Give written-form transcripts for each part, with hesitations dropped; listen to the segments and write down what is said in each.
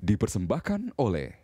dipersembahkan oleh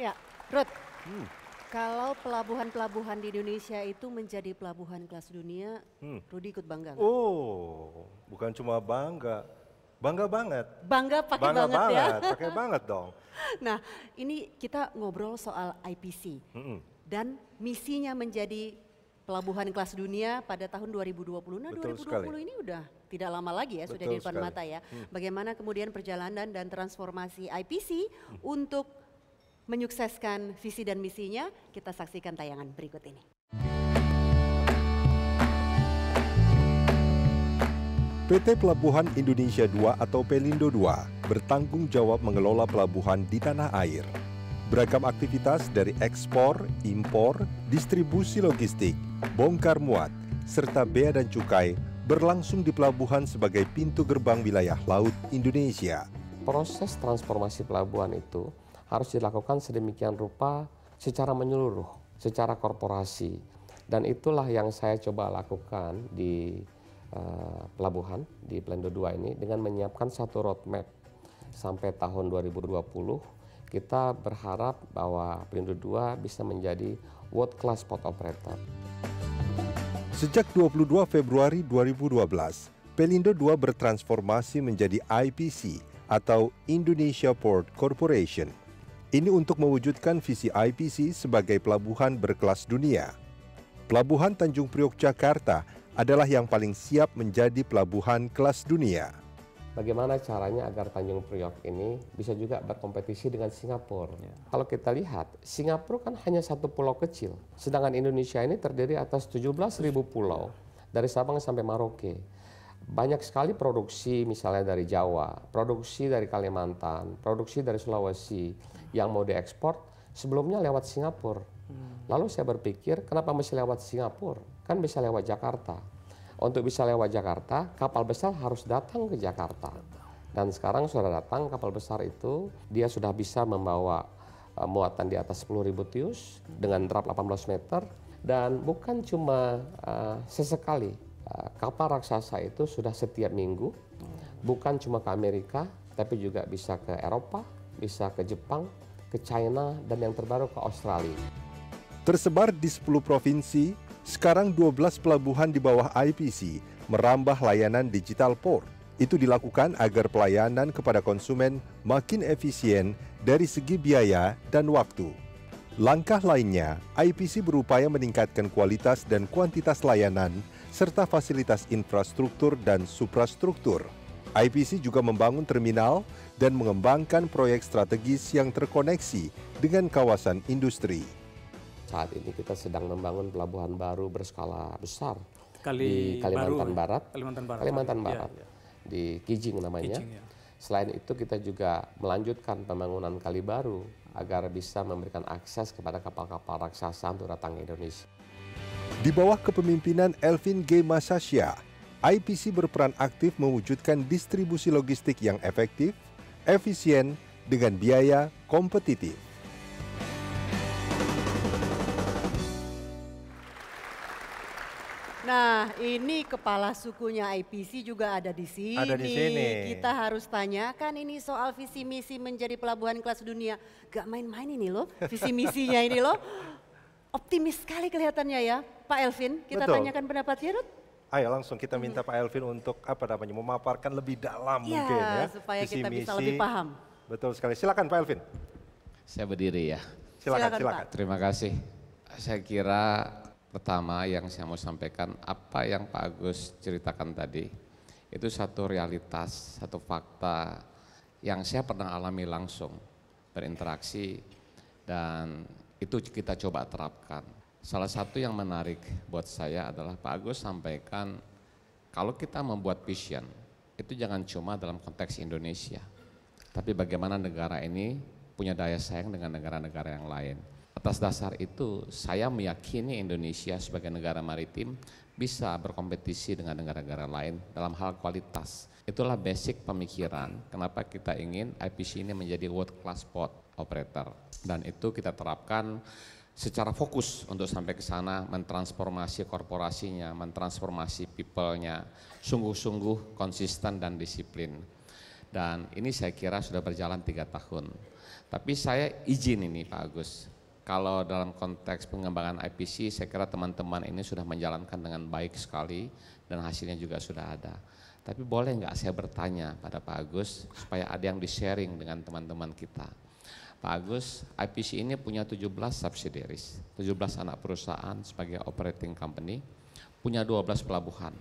Ya, Ruth, kalau pelabuhan-pelabuhan di Indonesia itu menjadi pelabuhan kelas dunia, Rudi ikut bangga nggak? Oh, bukan cuma bangga, bangga banget. Bangga pakai Bangga banget ya. banget, pakai banget dong. Nah, ini kita ngobrol soal IPC dan misinya menjadi pelabuhan kelas dunia pada tahun 2020. Nah, Betul 2020 sekali. ini udah tidak lama lagi ya, sudah Betul di depan sekali. mata ya. Bagaimana kemudian perjalanan dan transformasi IPC untuk menyukseskan visi dan misinya, kita saksikan tayangan berikut ini. PT Pelabuhan Indonesia II atau Pelindo II bertanggung jawab mengelola pelabuhan di tanah air. Beragam aktivitas dari ekspor, impor, distribusi logistik, bongkar muat, serta bea dan cukai berlangsung di pelabuhan sebagai pintu gerbang wilayah laut Indonesia. Proses transformasi pelabuhan itu harus dilakukan sedemikian rupa secara menyeluruh, secara korporasi. Dan itulah yang saya coba lakukan di pelabuhan, di Pelindo II ini dengan menyiapkan satu roadmap. Sampai tahun 2020, kita berharap bahwa Pelindo II bisa menjadi world class port operator. Sejak 22 Februari 2012, Pelindo II bertransformasi menjadi IPC atau Indonesia Port Corporation. Ini untuk mewujudkan visi IPC sebagai pelabuhan berkelas dunia. Pelabuhan Tanjung Priok Jakarta adalah yang paling siap menjadi pelabuhan kelas dunia. Bagaimana caranya agar Tanjung Priok ini bisa juga berkompetisi dengan Singapura? Kalau kita lihat, Singapura kan hanya satu pulau kecil, sedangkan Indonesia ini terdiri atas 17.000 pulau, dari Sabang sampai Merauke. Banyak sekali produksi misalnya dari Jawa, produksi dari Kalimantan, produksi dari Sulawesi yang mau diekspor sebelumnya lewat Singapura. Lalu saya berpikir kenapa mesti lewat Singapura? Kan bisa lewat Jakarta. Untuk bisa lewat Jakarta, kapal besar harus datang ke Jakarta. Dan sekarang sudah datang kapal besar itu, dia sudah bisa membawa muatan di atas 10.000 TEU dengan drap 18 meter. Dan bukan cuma sesekali, kapal raksasa itu sudah setiap minggu, bukan cuma ke Amerika, tapi juga bisa ke Eropa, bisa ke Jepang, ke China, dan yang terbaru ke Australia. Tersebar di 10 provinsi, sekarang 12 pelabuhan di bawah IPC merambah layanan digital port. Itu dilakukan agar pelayanan kepada konsumen makin efisien dari segi biaya dan waktu. Langkah lainnya, IPC berupaya meningkatkan kualitas dan kuantitas layanan serta fasilitas infrastruktur dan suprastruktur. IPC juga membangun terminal dan mengembangkan proyek strategis yang terkoneksi dengan kawasan industri. Saat ini kita sedang membangun pelabuhan baru berskala besar Kali di Kalimantan baru, Barat, Kalimantan Barat, ya. Di Kijing namanya. Kijing, ya. Selain itu kita juga melanjutkan pembangunan kali baru agar bisa memberikan akses kepada kapal-kapal raksasa untuk datang ke Indonesia. Di bawah kepemimpinan Elvin G. Masasya, IPC berperan aktif mewujudkan distribusi logistik yang efektif, efisien, dengan biaya kompetitif. Nah, ini kepala sukunya IPC juga ada di sini. Ada di sini. Kita harus tanyakan ini soal visi misi menjadi pelabuhan kelas dunia. Gak main-main ini loh, visi misinya ini loh. Optimis sekali kelihatannya ya, Pak Elvin. Kita Betul. tanyakan pendapatnya, Ruth. Ayo langsung kita minta Pak Elvin untuk memaparkan lebih dalam mungkin ya. Supaya visi kita bisa misi. lebih paham. Betul sekali. Silakan Pak Elvin. Saya berdiri ya. Silakan, Silakan. Pak. Terima kasih. Saya kira Pertama yang saya mau sampaikan, apa yang Pak Agus ceritakan tadi, itu satu realitas, satu fakta yang saya pernah alami langsung, berinteraksi, dan itu kita coba terapkan. Salah satu yang menarik buat saya adalah Pak Agus sampaikan, kalau kita membuat vision, itu jangan cuma dalam konteks Indonesia, tapi bagaimana negara ini punya daya saing dengan negara-negara yang lain. Atas dasar itu, saya meyakini Indonesia sebagai negara maritim bisa berkompetisi dengan negara-negara lain dalam hal kualitas. Itulah basic pemikiran kenapa kita ingin IPC ini menjadi world class port operator. Dan itu kita terapkan secara fokus untuk sampai ke sana, mentransformasi korporasinya, mentransformasi people-nya, sungguh-sungguh konsisten dan disiplin. Dan ini saya kira sudah berjalan 3 tahun. Tapi saya izin ini Pak Agus, kalau dalam konteks pengembangan IPC saya kira teman-teman ini sudah menjalankan dengan baik sekali dan hasilnya juga sudah ada. Tapi boleh nggak saya bertanya pada Pak Agus supaya ada yang di-sharing dengan teman-teman kita. Pak Agus, IPC ini punya 17 subsidiaries, 17 anak perusahaan sebagai operating company, punya 12 pelabuhan.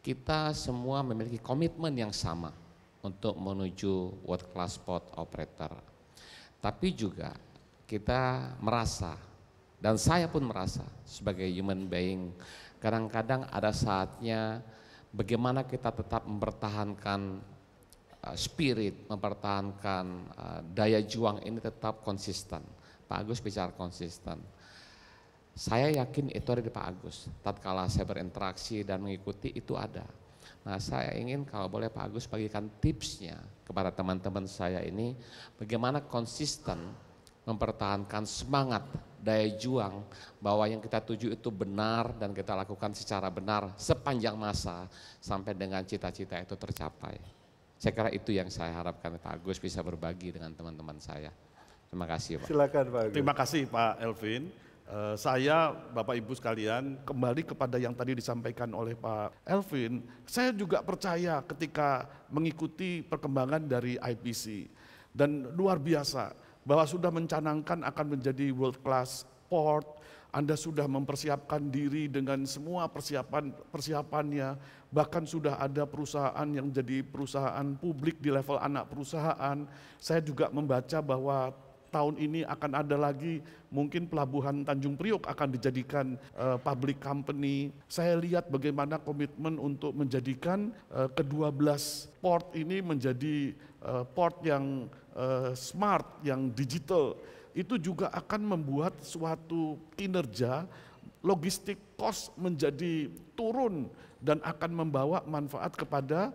Kita semua memiliki komitmen yang sama untuk menuju world class port operator. Tapi juga kita merasa, dan saya pun merasa sebagai human being, kadang-kadang ada saatnya bagaimana kita tetap mempertahankan spirit, mempertahankan daya juang ini tetap konsisten. Pak Agus bicara konsisten. Saya yakin itu ada di Pak Agus. Tatkala saya berinteraksi dan mengikuti itu ada. Nah, saya ingin kalau boleh Pak Agus bagikan tipsnya kepada teman-teman saya ini bagaimana konsisten mempertahankan semangat, daya juang bahwa yang kita tuju itu benar dan kita lakukan secara benar sepanjang masa sampai dengan cita-cita itu tercapai. Saya kira itu yang saya harapkan Pak Agus bisa berbagi dengan teman-teman saya. Terima kasih Pak. Silakan Pak Agus. Terima kasih Pak Elvin. Saya Bapak Ibu sekalian kembali kepada yang tadi disampaikan oleh Pak Elvin. Saya juga percaya ketika mengikuti perkembangan dari IPC dan luar biasa bahwa sudah mencanangkan akan menjadi world class port. Anda sudah mempersiapkan diri dengan semua persiapannya, bahkan sudah ada perusahaan yang jadi perusahaan publik di level anak perusahaan. Saya juga membaca bahwa tahun ini akan ada lagi mungkin pelabuhan Tanjung Priok akan dijadikan public company. Saya lihat bagaimana komitmen untuk menjadikan ke-12 port ini menjadi port yang smart, yang digital. Itu juga akan membuat suatu kinerja logistik cost menjadi turun dan akan membawa manfaat kepada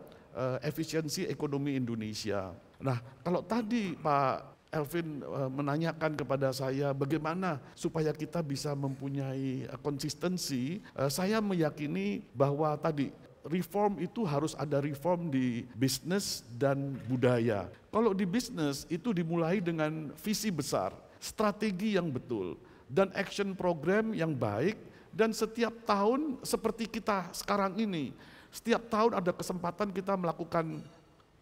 efisiensi ekonomi Indonesia. Nah, kalau tadi Pak Elvin menanyakan kepada saya bagaimana supaya kita bisa mempunyai konsistensi, saya meyakini bahwa tadi reform itu harus ada reform di bisnis dan budaya. Kalau di bisnis itu dimulai dengan visi besar, strategi yang betul, dan action program yang baik, dan setiap tahun seperti kita sekarang ini, setiap tahun ada kesempatan kita melakukan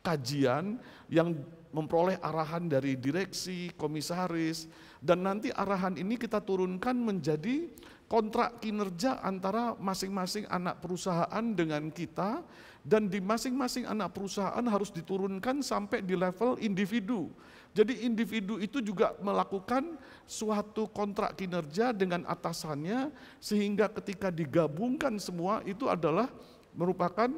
kajian yang memperoleh arahan dari direksi, komisaris, dan nanti arahan ini kita turunkan menjadi kontrak kinerja antara masing-masing anak perusahaan dengan kita, dan di masing-masing anak perusahaan harus diturunkan sampai di level individu. Jadi individu itu juga melakukan suatu kontrak kinerja dengan atasannya, sehingga ketika digabungkan semua itu adalah merupakan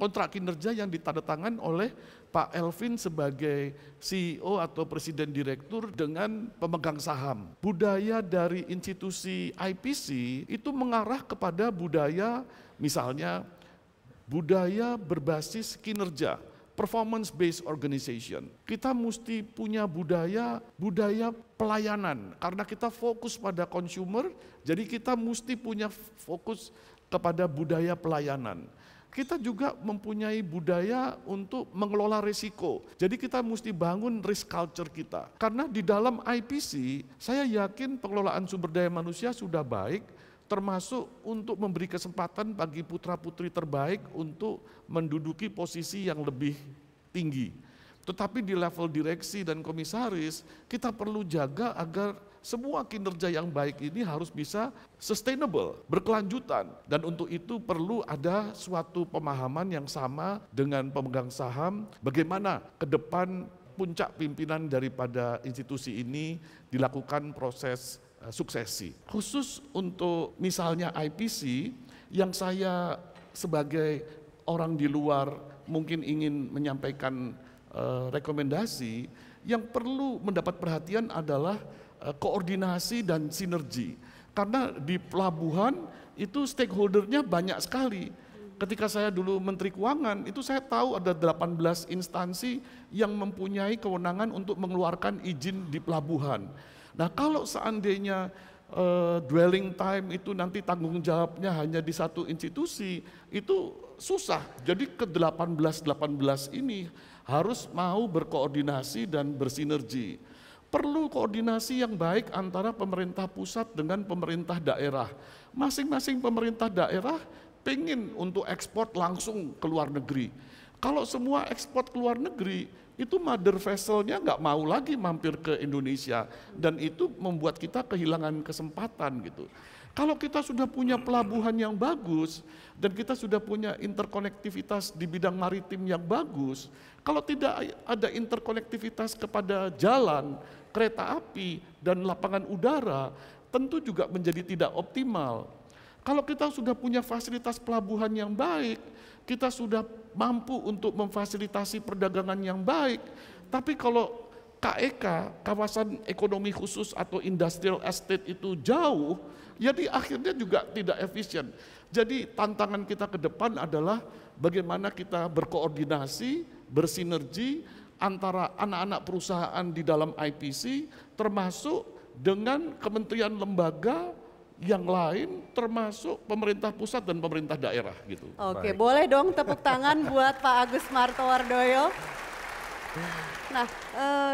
kontrak kinerja yang ditandatangan oleh Pak Elvin sebagai CEO atau Presiden Direktur dengan pemegang saham. Budaya dari institusi IPC itu mengarah kepada budaya, misalnya budaya berbasis kinerja, performance based organization. Kita mesti punya budaya pelayanan, karena kita fokus pada consumer, jadi kita mesti punya fokus kepada budaya pelayanan. Kita juga mempunyai budaya untuk mengelola risiko. Jadi kita mesti bangun risk culture kita. Karena di dalam IPC, saya yakin pengelolaan sumber daya manusia sudah baik, termasuk untuk memberi kesempatan bagi putra-putri terbaik untuk menduduki posisi yang lebih tinggi. Tetapi di level direksi dan komisaris, kita perlu jaga agar semua kinerja yang baik ini harus bisa sustainable, berkelanjutan. Dan untuk itu perlu ada suatu pemahaman yang sama dengan pemegang saham, bagaimana ke depan puncak pimpinan daripada institusi ini dilakukan proses suksesi. Khusus untuk misalnya IPC, yang saya sebagai orang di luar mungkin ingin menyampaikan rekomendasi, yang perlu mendapat perhatian adalah koordinasi dan sinergi. Karena di pelabuhan itu stakeholdernya banyak sekali. Ketika saya dulu Menteri Keuangan, itu saya tahu ada 18 instansi yang mempunyai kewenangan untuk mengeluarkan izin di pelabuhan. Nah, kalau seandainya dwelling time itu nanti tanggung jawabnya hanya di satu institusi, itu susah. Jadi ke 18 ini harus mau berkoordinasi dan bersinergi. Perlu koordinasi yang baik antara pemerintah pusat dengan pemerintah daerah. Masing-masing pemerintah daerah pengen untuk ekspor langsung ke luar negeri. Kalau semua ekspor ke luar negeri, itu mother vessel-nya nggak mau lagi mampir ke Indonesia. Dan itu membuat kita kehilangan kesempatan gitu. Kalau kita sudah punya pelabuhan yang bagus, dan kita sudah punya interkonektivitas di bidang maritim yang bagus, kalau tidak ada interkonektivitas kepada jalan, kereta api, dan lapangan udara, tentu juga menjadi tidak optimal. Kalau kita sudah punya fasilitas pelabuhan yang baik, kita sudah mampu untuk memfasilitasi perdagangan yang baik, tapi kalau KEK, kawasan ekonomi khusus atau industrial estate itu jauh, jadi akhirnya juga tidak efisien. Jadi tantangan kita ke depan adalah bagaimana kita berkoordinasi, bersinergi antara anak-anak perusahaan di dalam IPC, termasuk dengan kementerian lembaga yang lain, termasuk pemerintah pusat dan pemerintah daerah gitu. Oke, boleh dong tepuk tangan buat Pak Agus Martowardoyo. Nah,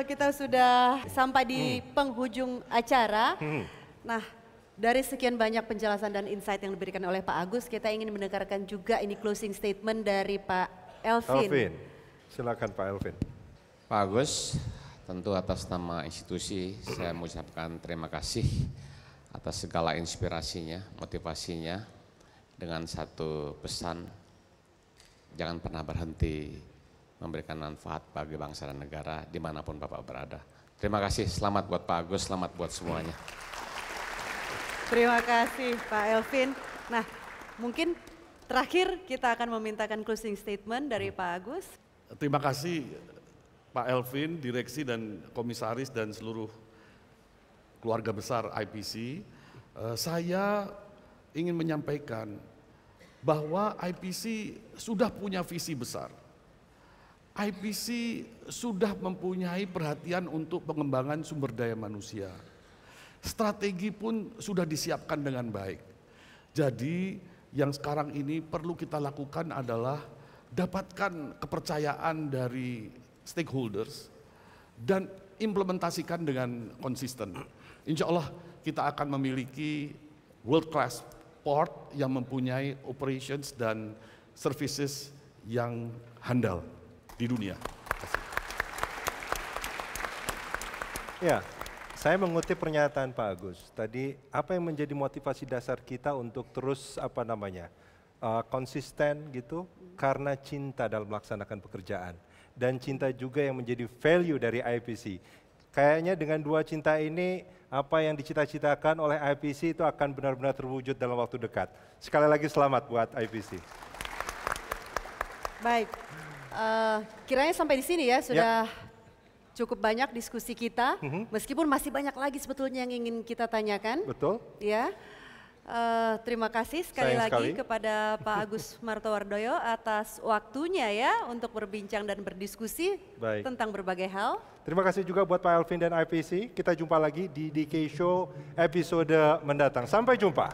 kita sudah sampai di penghujung acara. Nah, dari sekian banyak penjelasan dan insight yang diberikan oleh Pak Agus, kita ingin mendengarkan juga ini closing statement dari Pak Elvin. Silakan Pak Elvin. Pak Agus, tentu atas nama institusi saya mengucapkan terima kasih atas segala inspirasinya, motivasinya, dengan satu pesan, jangan pernah berhenti memberikan manfaat bagi bangsa dan negara dimanapun Bapak berada. Terima kasih, selamat buat Pak Agus, selamat buat semuanya. Terima kasih Pak Elvin. Nah, mungkin terakhir kita akan memintakan closing statement dari Pak Agus. Terima kasih Pak Elvin, direksi dan komisaris dan seluruh keluarga besar IPC. Saya ingin menyampaikan bahwa IPC sudah punya visi besar. IPC sudah mempunyai perhatian untuk pengembangan sumber daya manusia. Strategi pun sudah disiapkan dengan baik. Jadi yang sekarang ini perlu kita lakukan adalah dapatkan kepercayaan dari stakeholders dan implementasikan dengan konsisten. Insya Allah kita akan memiliki world class port yang mempunyai operations dan services yang handal di dunia. Ya, saya mengutip pernyataan Pak Agus. Tadi apa yang menjadi motivasi dasar kita untuk terus konsisten gitu karena cinta dalam melaksanakan pekerjaan dan cinta juga yang menjadi value dari IPC. Kayaknya dengan dua cinta ini apa yang dicita-citakan oleh IPC itu akan benar-benar terwujud dalam waktu dekat. Sekali lagi selamat buat IPC. Baik, kiranya sampai di sini ya sudah cukup banyak diskusi kita. Meskipun masih banyak lagi sebetulnya yang ingin kita tanyakan. Betul. Ya. Terima kasih sekali lagi kepada Pak Agus Martowardoyo atas waktunya ya untuk berbincang dan berdiskusi tentang berbagai hal. Terima kasih juga buat Pak Elvin dan IPC. Kita jumpa lagi di DK Show episode mendatang. Sampai jumpa.